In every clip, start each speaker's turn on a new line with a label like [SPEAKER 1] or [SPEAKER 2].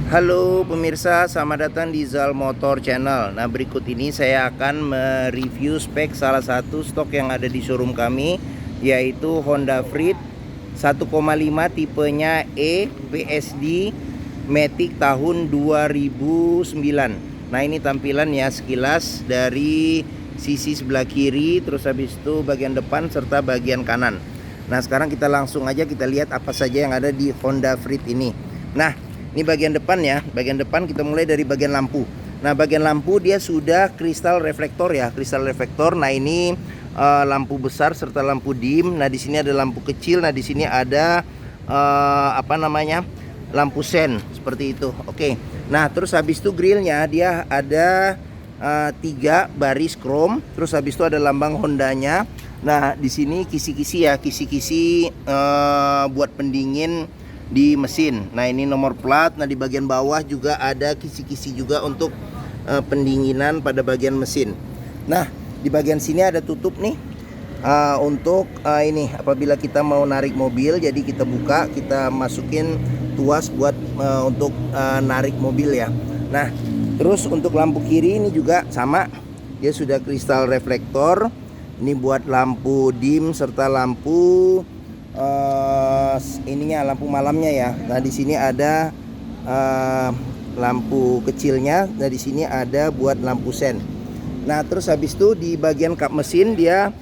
[SPEAKER 1] Halo pemirsa, selamat datang di Zal Motor Channel. Nah, berikut ini saya akan mereview spek salah satu stok yang ada di showroom kami, yaitu Honda Freed 1,5 tipenya E PSD Matic tahun 2009. Nah, ini tampilan ya sekilas dari sisi sebelah kiri, terus habis itu bagian depan serta bagian kanan. Nah, sekarang kita langsung aja kita lihat apa saja yang ada di Honda Freed ini. Nah, ini bagian depan ya. Bagian depan kita mulai dari bagian lampu. Nah, bagian lampu dia sudah kristal reflektor ya, kristal reflektor. Nah, ini lampu besar serta lampu dim. Nah, di sini ada lampu kecil. Nah, di sini ada lampu sen seperti itu. Oke. Nah, terus habis itu grillnya dia ada 3 baris chrome. Terus habis itu ada lambang Hondanya. Nah, di sini kisi-kisi ya, kisi-kisi buat pendingin di mesin. Nah, ini nomor plat. Nah, di bagian bawah juga ada kisi-kisi juga untuk pendinginan pada bagian mesin. Nah, di bagian sini ada tutup nih untuk ini apabila kita mau narik mobil, jadi kita buka, kita masukin tuas buat untuk narik mobil ya. Nah, terus untuk lampu kiri ini juga sama, dia sudah kristal reflektor. Ini buat lampu dim serta lampu ininya, lampu malamnya ya. Nah, di sini ada lampu kecilnya. Nah, di sini ada buat lampu sen. Nah, terus habis itu di bagian kap mesin dia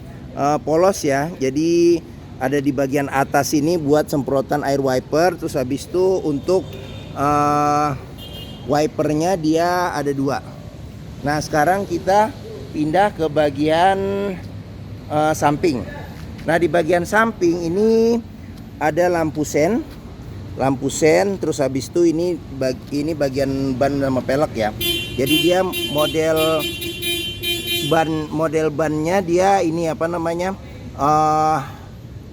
[SPEAKER 1] polos ya. Jadi ada di bagian atas ini buat semprotan air wiper. Terus habis itu untuk wipernya dia ada 2. Nah, sekarang kita pindah ke bagian samping. Nah, di bagian samping ini ada lampu sen, terus habis itu ini bagian ban sama pelek ya. Jadi dia model bannya dia ini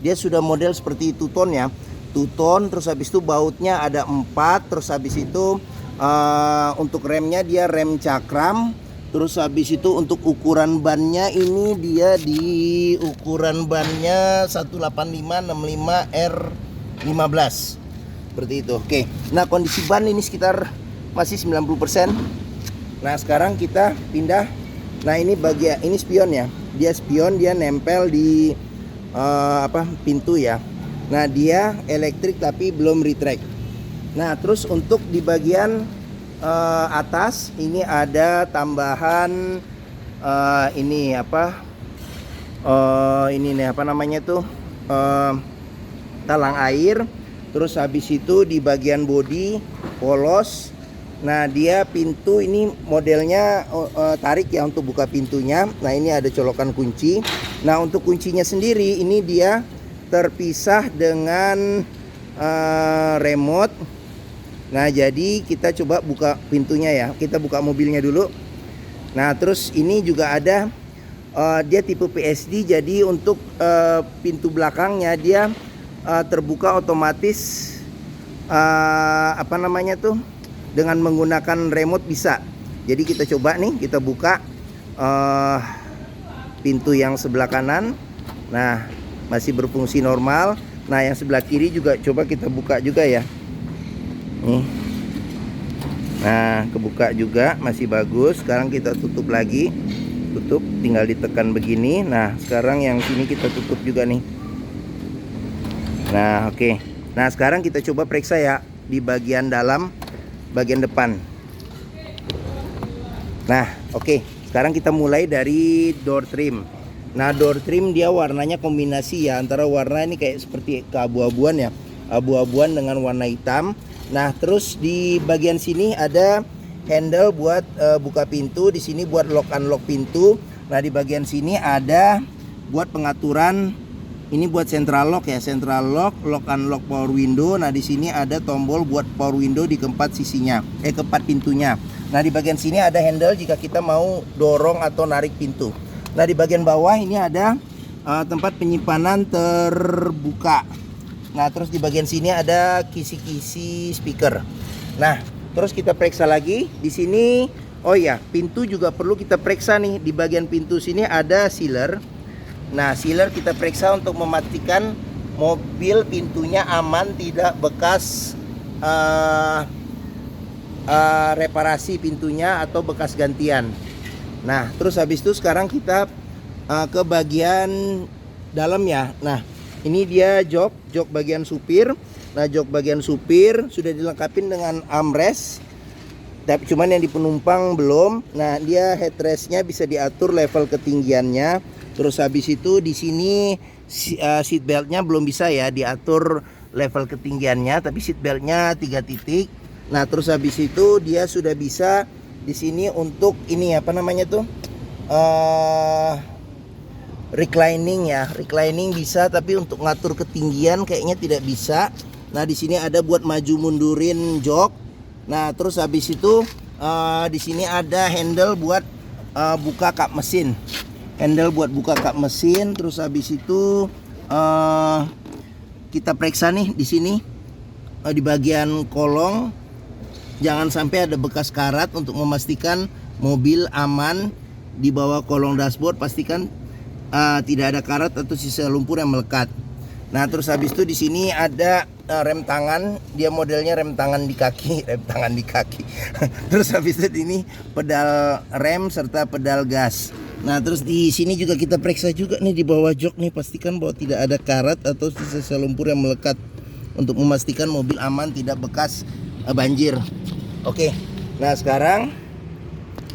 [SPEAKER 1] dia sudah model seperti two-tone ya, two-tone. Terus habis itu bautnya ada 4. Terus habis itu untuk remnya dia rem cakram. Terus habis itu untuk ukuran bannya ini dia di ukuran bannya 185/65 R15 seperti itu. Oke. Nah, kondisi ban ini sekitar masih 90%. Nah, sekarang kita pindah. Nah, ini ini spion ya. Dia spion, dia nempel di pintu ya. Nah, dia elektrik tapi belum retract. Nah, terus untuk di bagian atas ini ada tambahan talang air. Terus habis itu di bagian bodi polos. Nah, dia pintu ini modelnya tarik ya untuk buka pintunya. Nah, ini ada colokan kunci. Nah, untuk kuncinya sendiri ini dia terpisah dengan remote. Nah, jadi kita coba buka pintunya ya. Kita buka mobilnya dulu. Nah, terus ini juga ada dia tipe PSD. Jadi untuk pintu belakangnya dia terbuka otomatis dengan menggunakan remote bisa. Jadi kita coba nih, kita buka pintu yang sebelah kanan. Nah, masih berfungsi normal. Nah, yang sebelah kiri juga coba kita buka juga ya. Nih. Nah, kebuka juga, masih bagus. Sekarang kita tutup lagi. Tutup, tinggal ditekan begini. Nah, sekarang yang sini kita tutup juga nih. Nah, oke. Nah, sekarang kita coba periksa ya di bagian dalam, bagian depan. Nah, oke. Sekarang kita mulai dari door trim. Nah, door trim dia warnanya kombinasi ya, antara warna ini kayak seperti keabu-abuan ya, abu-abuan dengan warna hitam. Nah, terus di bagian sini ada handle buat buka pintu, di sini buat lock unlock pintu. Nah, di bagian sini ada buat pengaturan, ini buat central lock ya, central lock, lock unlock power window. Nah, di sini ada tombol buat power window di keempat sisinya, keempat pintunya. Nah, di bagian sini ada handle jika kita mau dorong atau narik pintu. Nah, di bagian bawah ini ada tempat penyimpanan terbuka. Nah, terus di bagian sini ada kisi-kisi speaker. Nah, terus kita periksa lagi di sini. Oh ya, pintu juga perlu kita periksa nih. Di bagian pintu sini ada sealer. Nah, sealer kita periksa untuk memastikan mobil pintunya aman, tidak bekas reparasi pintunya atau bekas gantian. Nah, terus habis itu sekarang kita ke bagian dalam ya. Nah, ini dia jok bagian supir. Nah, jok bagian supir sudah dilengkapi dengan armrest. Tapi cuman yang di penumpang belum. Nah, dia headrestnya bisa diatur level ketinggiannya. Terus habis itu di sini seat beltnya belum bisa ya diatur level ketinggiannya, tapi seat beltnya 3 titik. Nah, terus habis itu dia sudah bisa di sini untuk ini apa namanya tuh reclining ya. Reclining bisa, tapi untuk ngatur ketinggian kayaknya tidak bisa. Nah, di sini ada buat maju mundurin jok. Nah, terus habis itu di sini ada handle buat buka kap mesin. Handle buat buka kap mesin. Terus habis itu kita periksa nih di sini di bagian kolong, jangan sampai ada bekas karat. Untuk memastikan mobil aman di bawah kolong dashboard, pastikan tidak ada karat atau sisa lumpur yang melekat. Nah, terus habis itu di sini ada rem tangan, dia modelnya rem tangan di kaki, Terus habis itu ini pedal rem serta pedal gas. Nah, terus di sini juga kita periksa juga nih di bawah jok nih, pastikan bahwa tidak ada karat atau sisa lumpur yang melekat untuk memastikan mobil aman, tidak bekas banjir. Oke. Nah, sekarang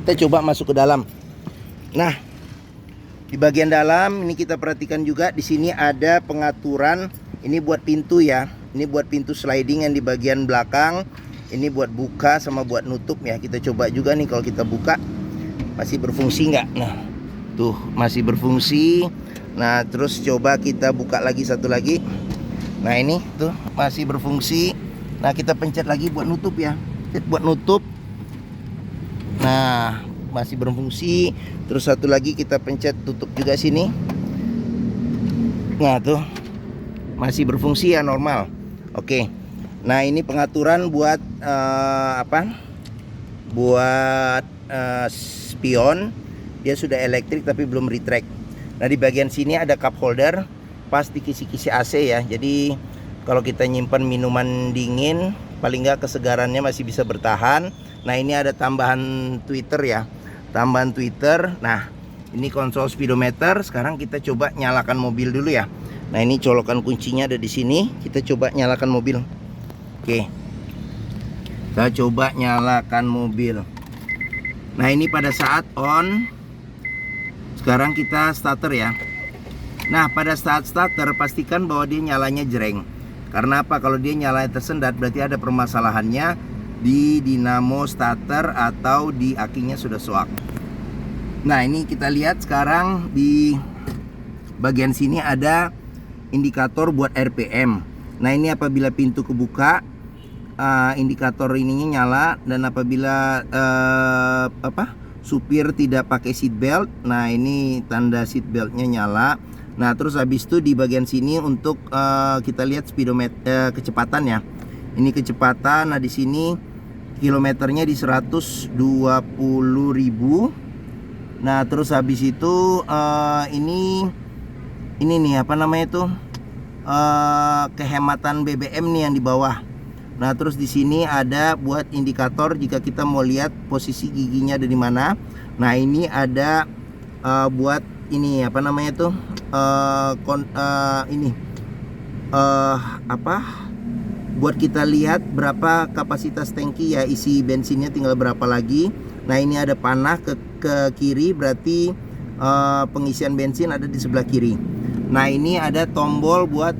[SPEAKER 1] kita coba masuk ke dalam. Nah, di bagian dalam ini kita perhatikan juga di sini ada pengaturan. Ini buat pintu ya. Ini buat pintu sliding yang di bagian belakang. Ini buat buka sama buat nutup ya. Kita coba juga nih kalau kita buka masih berfungsi nggak? Nah, tuh masih berfungsi. Nah, terus coba kita buka lagi satu lagi. Nah, ini tuh masih berfungsi. Nah, kita pencet lagi buat nutup ya. Pencet buat nutup. Nah, masih berfungsi. Terus satu lagi kita pencet tutup juga sini. Nah, tuh masih berfungsi ya, normal. Oke. Nah, ini pengaturan buat buat spion. Dia sudah elektrik tapi belum retract. Nah, di bagian sini ada cup holder pas di kisi-kisi AC ya. Jadi kalau kita nyimpan minuman dingin, paling nggak kesegarannya masih bisa bertahan. Nah, ini ada tambahan tweeter ya. Tambahan tweeter. Nah, ini konsol speedometer. Sekarang kita coba nyalakan mobil dulu ya. Nah, ini colokan kuncinya ada di sini. Kita coba nyalakan mobil. Oke. Kita coba nyalakan mobil. Nah, ini pada saat on. Sekarang kita starter ya. Nah, pada saat starter pastikan bahwa dia nyalanya jreng. Karena apa? Kalau dia nyalanya tersendat berarti ada permasalahannya di dinamo starter atau di akinya sudah soak. Nah, ini kita lihat sekarang di bagian sini ada indikator buat RPM. Nah, ini apabila pintu kebuka, indikator ininya nyala, dan apabila supir tidak pakai seat belt, nah ini tanda seat beltnya nyala. Nah, terus habis itu di bagian sini untuk kita lihat speedometer kecepatan ya. Ini kecepatan. Nah, di sini kilometernya di 120.000. Nah, terus habis itu ini nih apa namanya itu kehematan BBM nih yang di bawah. Nah, terus di sini ada buat indikator jika kita mau lihat posisi giginya ada di mana. Nah, ini ada buat ini apa namanya tuh buat kita lihat berapa kapasitas tangki ya, isi bensinnya tinggal berapa lagi. Nah, ini ada panah ke kiri, berarti pengisian bensin ada di sebelah kiri. Nah, ini ada tombol buat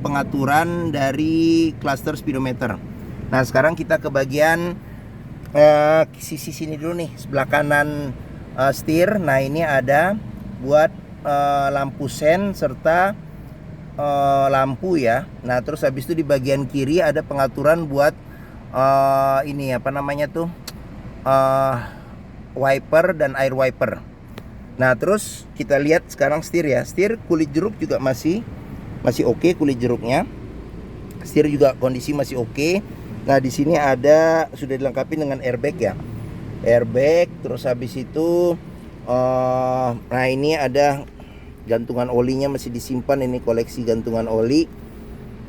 [SPEAKER 1] pengaturan dari cluster speedometer. Nah, sekarang kita ke bagian sisi sini dulu nih, sebelah kanan setir. Nah, ini ada buat lampu sen serta lampu ya. Nah, terus habis itu di bagian kiri ada pengaturan buat ini apa namanya tuh wiper dan air wiper. Nah, terus kita lihat sekarang setir ya. Setir kulit jeruk juga masih oke kulit jeruknya. Setir juga kondisi masih oke. Nah, di sini ada sudah dilengkapi dengan airbag ya. Airbag, terus habis itu nah ini ada gantungan olinya masih disimpan, ini koleksi gantungan oli.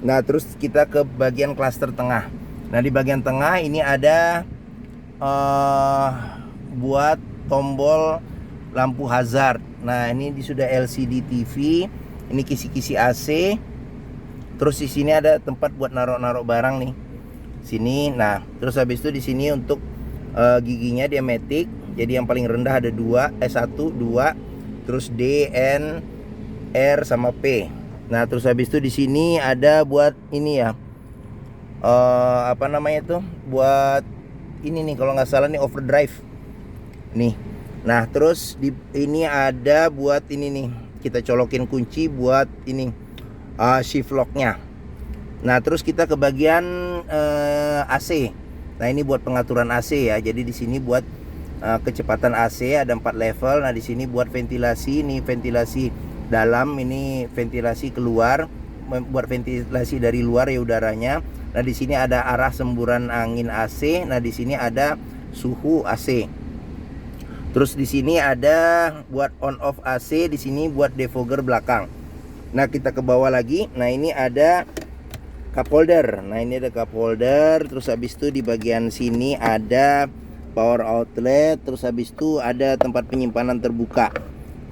[SPEAKER 1] Nah, terus kita ke bagian klaster tengah. Nah di bagian tengah ini ada buat tombol lampu hazard. Nah ini sudah LCD TV. Ini kisi-kisi AC. Terus di sini ada tempat buat naruh-naruh barang nih. Sini. Nah terus habis itu di sini untuk giginya dia matic. Jadi yang paling rendah ada 1, 2, terus D, N, R sama P. Nah terus habis itu di sini ada buat ini ya, apa namanya tuh, buat ini nih kalau nggak salah nih overdrive nih. Nah terus ini ada buat ini nih, kita colokin kunci buat ini shift locknya. Nah terus kita ke bagian AC. Nah ini buat pengaturan AC ya. Jadi di sini buat kecepatan AC ada 4 level. Nah di sini buat ventilasi, ini ventilasi dalam, ini ventilasi keluar, buat ventilasi dari luar ya udaranya. Nah di sini ada arah semburan angin AC. Nah di sini ada suhu AC. Terus di sini ada buat on off AC, di sini buat defogger belakang. Nah kita ke bawah lagi. Nah ini ada cup holder. Nah ini ada cup holder. Terus habis itu di bagian sini ada power outlet. Terus habis itu ada tempat penyimpanan terbuka.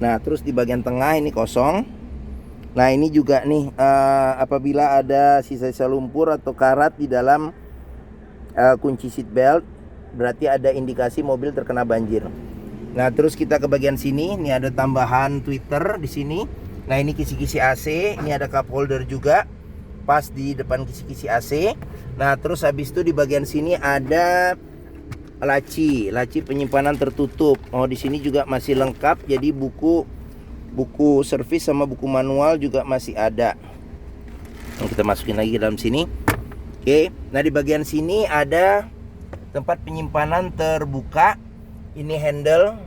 [SPEAKER 1] Nah terus di bagian tengah ini kosong. Nah ini juga nih apabila ada sisa-sisa lumpur atau karat di dalam kunci seat belt, berarti ada indikasi mobil terkena banjir. Nah terus kita ke bagian sini. Ini ada tambahan tweeter di sini. Nah ini kisi-kisi AC. Ini ada cup holder juga pas di depan kisi-kisi AC. Nah terus habis itu di bagian sini ada laci penyimpanan tertutup. Oh di sini juga masih lengkap. Jadi buku servis sama buku manual juga masih ada. Nah, kita masukin lagi ke dalam sini. Oke. Nah di bagian sini ada tempat penyimpanan terbuka. Ini handle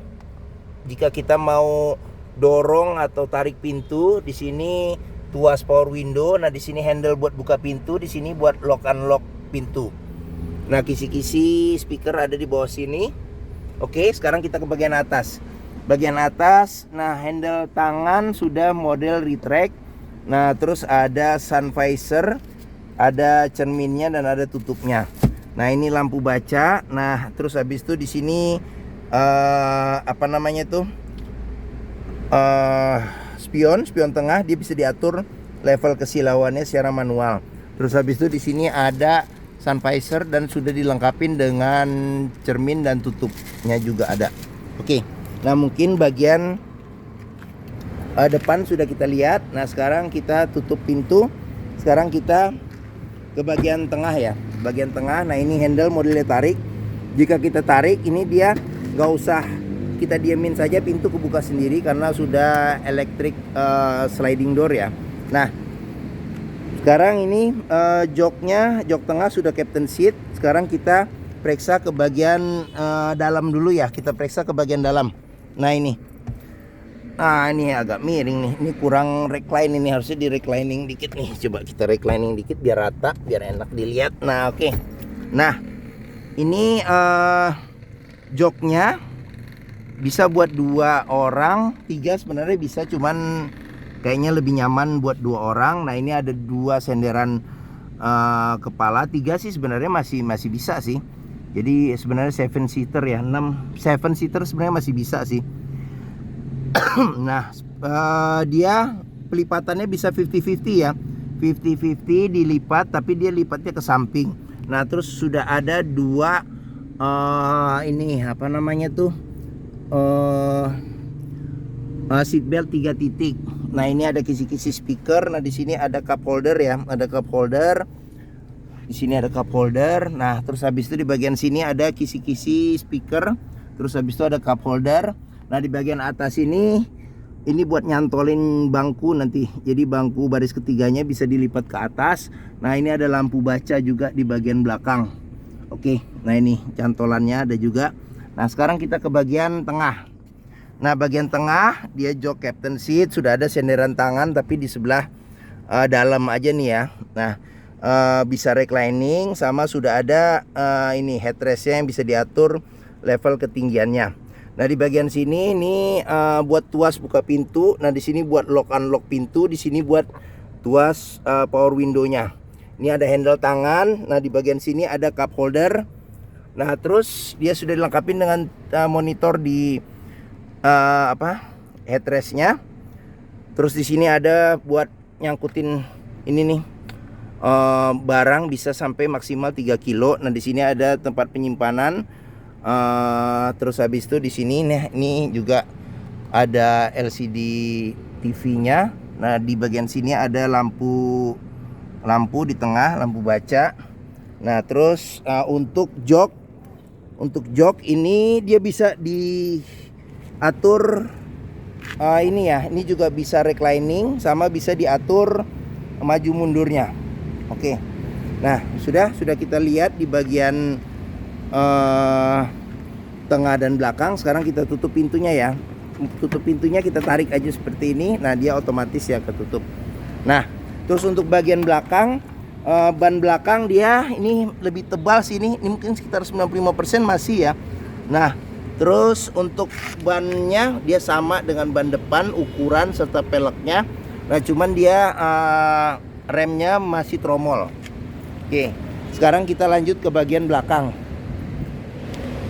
[SPEAKER 1] jika kita mau dorong atau tarik pintu. Di sini tuas power window. Nah di sini handle buat buka pintu. Di sini buat lock unlock pintu. Nah kisi-kisi speaker ada di bawah sini. Oke, sekarang kita ke bagian atas. Bagian atas, nah handle tangan sudah model retract. Nah terus ada sun visor, ada cerminnya dan ada tutupnya. Nah ini lampu baca. Nah terus habis itu di sini apa namanya tuh, spion tengah, dia bisa diatur level kesilauannya secara manual. Terus habis itu di sini ada sun visor dan sudah dilengkapin dengan cermin dan tutupnya juga ada. Oke. Nah mungkin bagian depan sudah kita lihat. Nah sekarang kita tutup pintu. Sekarang kita ke bagian tengah ya. Bagian tengah. Nah ini handle modelnya tarik. Jika kita tarik ini dia nggak usah kita diamin saja, pintu kebuka sendiri karena sudah electric sliding door ya. Nah sekarang ini jok tengah sudah captain seat. Sekarang kita periksa ke bagian dalam dulu ya. Kita periksa ke bagian dalam. Nah ini. Nah ini agak miring nih. Ini kurang recline, ini harusnya di reclining dikit nih. Coba kita reclining dikit biar rata, biar enak dilihat. Nah oke. Nah ini joknya bisa buat 2 orang, 3 sebenarnya bisa, cuman kayaknya lebih nyaman buat 2 orang. Nah ini ada 2 senderan kepala. 3 sih sebenarnya masih bisa sih. Jadi sebenarnya 7 seater ya, 7 seater sebenarnya masih bisa sih. Nah dia pelipatannya bisa 50-50 ya, 50-50 dilipat, tapi dia lipatnya ke samping. Nah terus sudah ada 2 ini apa namanya tuh, seat belt 3 titik. Nah ini ada kisi-kisi speaker. Nah di sini ada cup holder ya, ada cup holder. Di sini ada cup holder. Nah terus habis itu di bagian sini ada kisi-kisi speaker. Terus habis itu ada cup holder. Nah di bagian atas ini buat nyantolin bangku nanti. Jadi bangku baris ketiganya bisa dilipat ke atas. Nah ini ada lampu baca juga di bagian belakang. Oke, nah ini cantolannya ada juga. Nah sekarang kita ke bagian tengah. Nah bagian tengah dia jok captain seat, sudah ada senderan tangan tapi di sebelah dalam aja nih ya. Nah bisa reclining, sama sudah ada ini headrestnya yang bisa diatur level ketinggiannya. Nah di bagian sini ini buat tuas buka pintu. Nah di sini buat lock unlock pintu, di sini buat tuas power windownya. Ini ada handle tangan. Nah, di bagian sini ada cup holder. Nah, terus dia sudah dilengkapi dengan monitor di headrestnya. Terus di sini ada buat nyangkutin ini nih, barang bisa sampai maksimal 3 kilo. Nah, di sini ada tempat penyimpanan. Terus habis itu di sini nih, ini juga ada LCD TV-nya. Nah, di bagian sini ada lampu di tengah, lampu baca. Nah, terus untuk jok ini dia bisa diatur. Ini ya, ini juga bisa reclining, sama bisa diatur maju mundurnya. Oke. Nah, sudah kita lihat di bagian tengah dan belakang. Sekarang kita tutup pintunya ya. Tutup pintunya kita tarik aja seperti ini. Nah, dia otomatis ya ketutup. Nah, terus untuk bagian belakang, ban belakang dia ini lebih tebal sini. Ini mungkin sekitar 95% masih ya. Nah, terus untuk bannya dia sama dengan ban depan, ukuran serta peleknya. Nah, cuman dia remnya masih tromol. Oke, sekarang kita lanjut ke bagian belakang.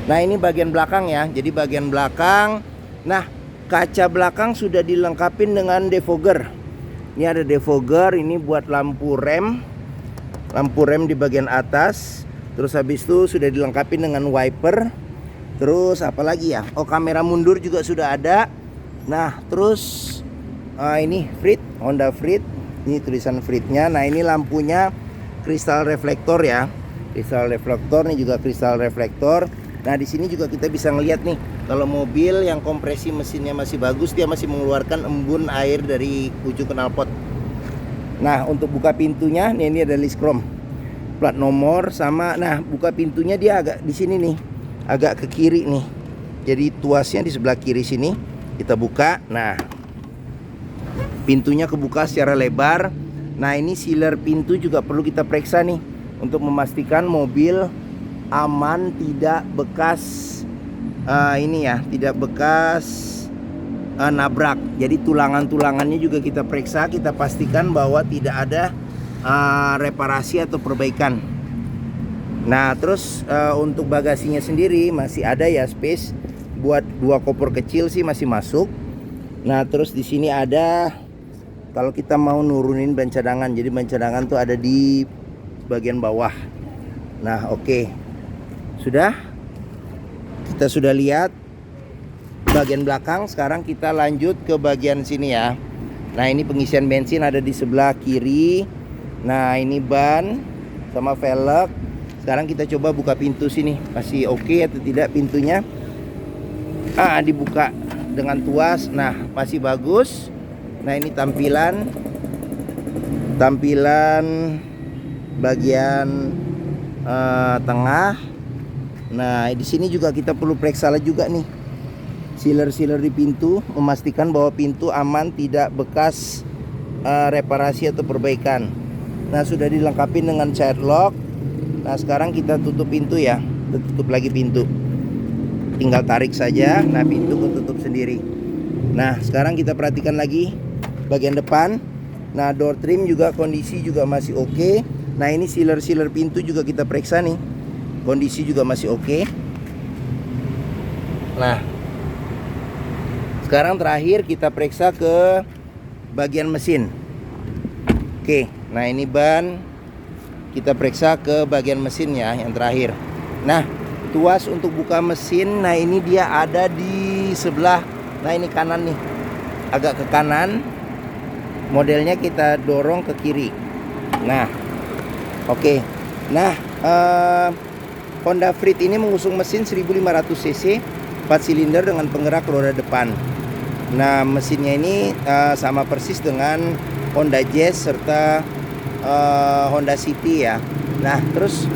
[SPEAKER 1] Nah, ini bagian belakang ya. Jadi bagian belakang. Nah, kaca belakang sudah dilengkapi dengan defogger. Ini ada defogger, ini buat lampu rem. Lampu rem di bagian atas. Terus habis itu sudah dilengkapi dengan wiper. Terus apa lagi ya? Oh, kamera mundur juga sudah ada. Nah, terus ini Freed, Honda Freed. Ini tulisan Freed-nya. Nah, ini lampunya kristal reflektor ya. Kristal reflektor, ini juga kristal reflektor. Nah, di sini juga kita bisa ngelihat nih, kalau mobil yang kompresi mesinnya masih bagus, dia masih mengeluarkan embun air dari ujung knalpot. Nah, untuk buka pintunya, nih ini ada list chrome, plat nomor sama. Nah, buka pintunya dia agak di sini nih, agak ke kiri nih. Jadi tuasnya di sebelah kiri sini. Kita buka. Nah, pintunya kebuka secara lebar. Nah, ini sealer pintu juga perlu kita periksa nih, untuk memastikan mobil aman, tidak bekas tidak bekas nabrak. Jadi tulangan-tulangannya juga kita periksa, kita pastikan bahwa tidak ada reparasi atau perbaikan. Nah, terus untuk bagasinya sendiri masih ada ya, space buat 2 koper kecil sih masih masuk. Nah, terus di sini ada kalau kita mau nurunin ban cadangan. Jadi ban cadangan tuh ada di bagian bawah. Nah, oke. Kita sudah lihat bagian belakang. Sekarang kita lanjut ke bagian sini ya. Nah, ini pengisian bensin ada di sebelah kiri. Nah, ini ban sama velg. Sekarang kita coba buka pintu sini, masih oke atau tidak pintunya. Dibuka dengan tuas. Nah, masih bagus. Nah, ini tampilan bagian tengah. Nah, di sini juga kita perlu periksa juga nih, sealer di pintu, memastikan bahwa pintu aman, tidak bekas reparasi atau perbaikan. Nah, sudah dilengkapi dengan child lock. Nah, sekarang kita tutup pintu ya. Tutup lagi pintu, tinggal tarik saja. Nah, pintu ketutup sendiri. Nah, sekarang kita perhatikan lagi bagian depan. Nah, door trim juga kondisi juga masih oke. Nah, ini sealer pintu juga kita periksa nih, kondisi juga masih oke. Nah, sekarang terakhir kita periksa ke bagian mesin. Oke, nah ini ban, kita periksa ke bagian mesin ya, yang terakhir. Nah, tuas untuk buka mesin, nah ini dia ada di sebelah. Nah, ini kanan nih, agak ke kanan. Modelnya kita dorong ke kiri. Nah, oke. Nah, Honda Freed ini mengusung mesin 1500 cc 4 silinder dengan penggerak roda depan. Nah, mesinnya ini sama persis dengan Honda Jazz serta Honda City ya. Nah, terus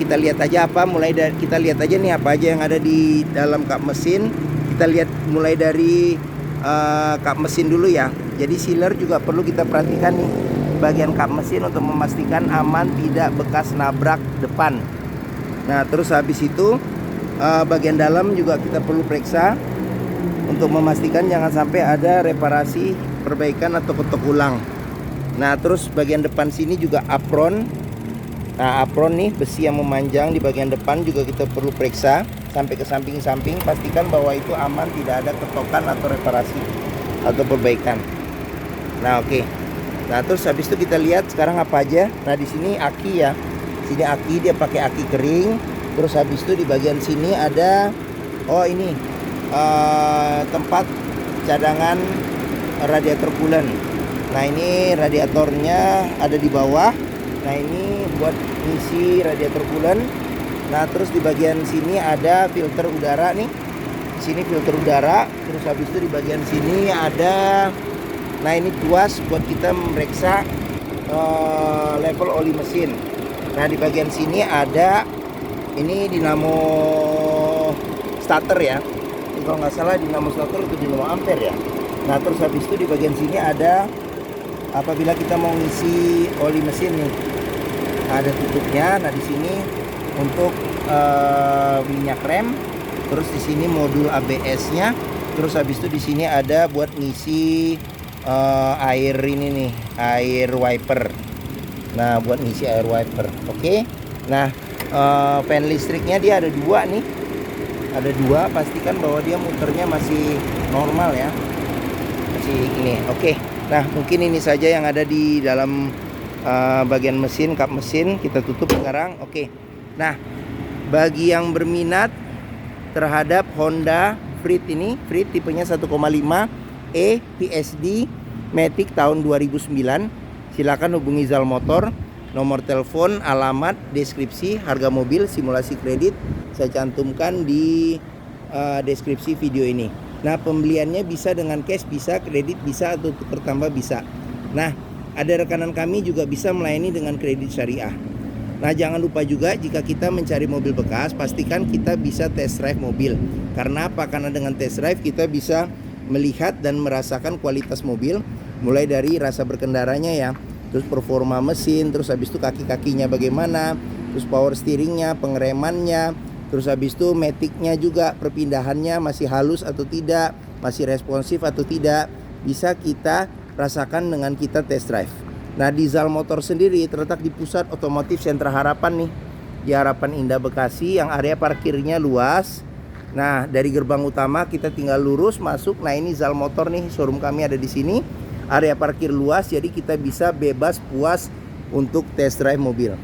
[SPEAKER 1] kita lihat aja kita lihat aja nih apa aja yang ada di dalam kap mesin. Kita lihat mulai dari kap mesin dulu ya. Jadi sealer juga perlu kita perhatikan nih, bagian kap mesin untuk memastikan aman, tidak bekas nabrak depan. Nah, terus habis itu bagian dalam juga kita perlu periksa untuk memastikan jangan sampai ada reparasi, perbaikan atau ketok ulang. Nah, terus bagian depan sini juga apron. Nah, apron nih besi yang memanjang di bagian depan juga kita perlu periksa sampai ke samping-samping, pastikan bahwa itu aman, tidak ada ketokan atau reparasi atau perbaikan. Nah, oke. Nah, terus habis itu kita lihat sekarang apa aja. Nah, di sini aki ya. Sini aki, dia pakai aki kering. Terus habis itu di bagian sini ada ini tempat cadangan radiator coolant. Nah, ini radiatornya ada di bawah. Nah, ini buat ngisi radiator coolant. Nah, terus di bagian sini ada filter udara nih. Sini filter udara. Terus habis itu di bagian sini ada, nah ini tuas buat kita memeriksa level oli mesin. Nah, di bagian sini ada ini dinamo starter ya. Ini kalau nggak salah dinamo starter itu dinamo ampere ya. Nah, terus habis itu di bagian sini ada apabila kita mau ngisi oli mesin nih, ada tutupnya. Nah, di sini untuk minyak rem. Terus di sini modul ABS-nya. Terus habis itu di sini ada buat ngisi air ini nih, air wiper. Nah, buat ngisi air wiper. Oke. Nah, fan listriknya dia ada dua nih. Ada dua, pastikan bahwa dia muternya masih normal ya. Masih ini. Oke. Nah, mungkin ini saja yang ada di dalam bagian mesin, kap mesin. Kita tutup sekarang. Oke. Nah, bagi yang berminat terhadap Honda Freed ini, Freed tipenya 1,5 E PSD Matic tahun 2009, silakan hubungi Zal Motor. Nomor telepon, alamat, deskripsi, harga mobil, simulasi kredit saya cantumkan di deskripsi video ini. Nah, pembeliannya bisa dengan cash, bisa kredit, bisa atau tukar tambah bisa. Nah, ada rekanan kami juga bisa melayani dengan kredit syariah. Nah, jangan lupa juga jika kita mencari mobil bekas, pastikan kita bisa test drive mobil. Karena apa? Karena dengan test drive kita bisa melihat dan merasakan kualitas mobil, mulai dari rasa berkendaranya ya, terus performa mesin, terus habis itu kaki-kakinya bagaimana, terus power steeringnya, pengeremannya, terus habis itu maticnya juga perpindahannya masih halus atau tidak, masih responsif atau tidak, bisa kita rasakan dengan kita test drive. Nah, di Zal Motor sendiri terletak di pusat otomotif Sentra Harapan nih, di Harapan Indah Bekasi, yang area parkirnya luas. Nah, dari gerbang utama kita tinggal lurus masuk. Nah, ini Zal Motor nih, showroom kami ada di sini. Area parkir luas, jadi kita bisa bebas puas untuk test drive mobil.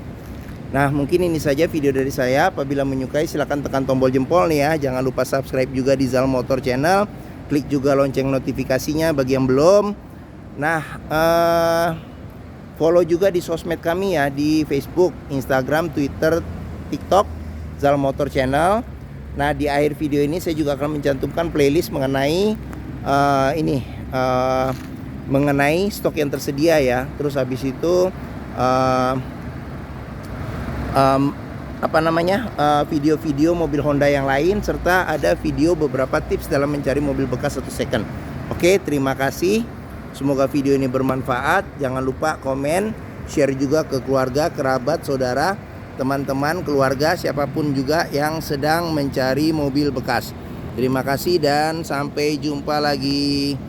[SPEAKER 1] Nah, mungkin ini saja video dari saya. Apabila menyukai silahkan tekan tombol jempol nih ya. Jangan lupa subscribe juga di Zal Motor Channel. Klik juga lonceng notifikasinya bagi yang belum. Nah, follow juga di sosmed kami ya, di Facebook, Instagram, Twitter, TikTok, Zal Motor Channel. Nah, di akhir video ini saya juga akan mencantumkan playlist mengenai mengenai stok yang tersedia ya. Terus habis itu video-video mobil Honda yang lain, serta ada video beberapa tips dalam mencari mobil bekas atau second. Oke, terima kasih. Semoga video ini bermanfaat. Jangan lupa komen, share juga ke keluarga, kerabat, saudara, teman-teman, keluarga, siapapun juga yang sedang mencari mobil bekas. Terima kasih dan sampai jumpa lagi.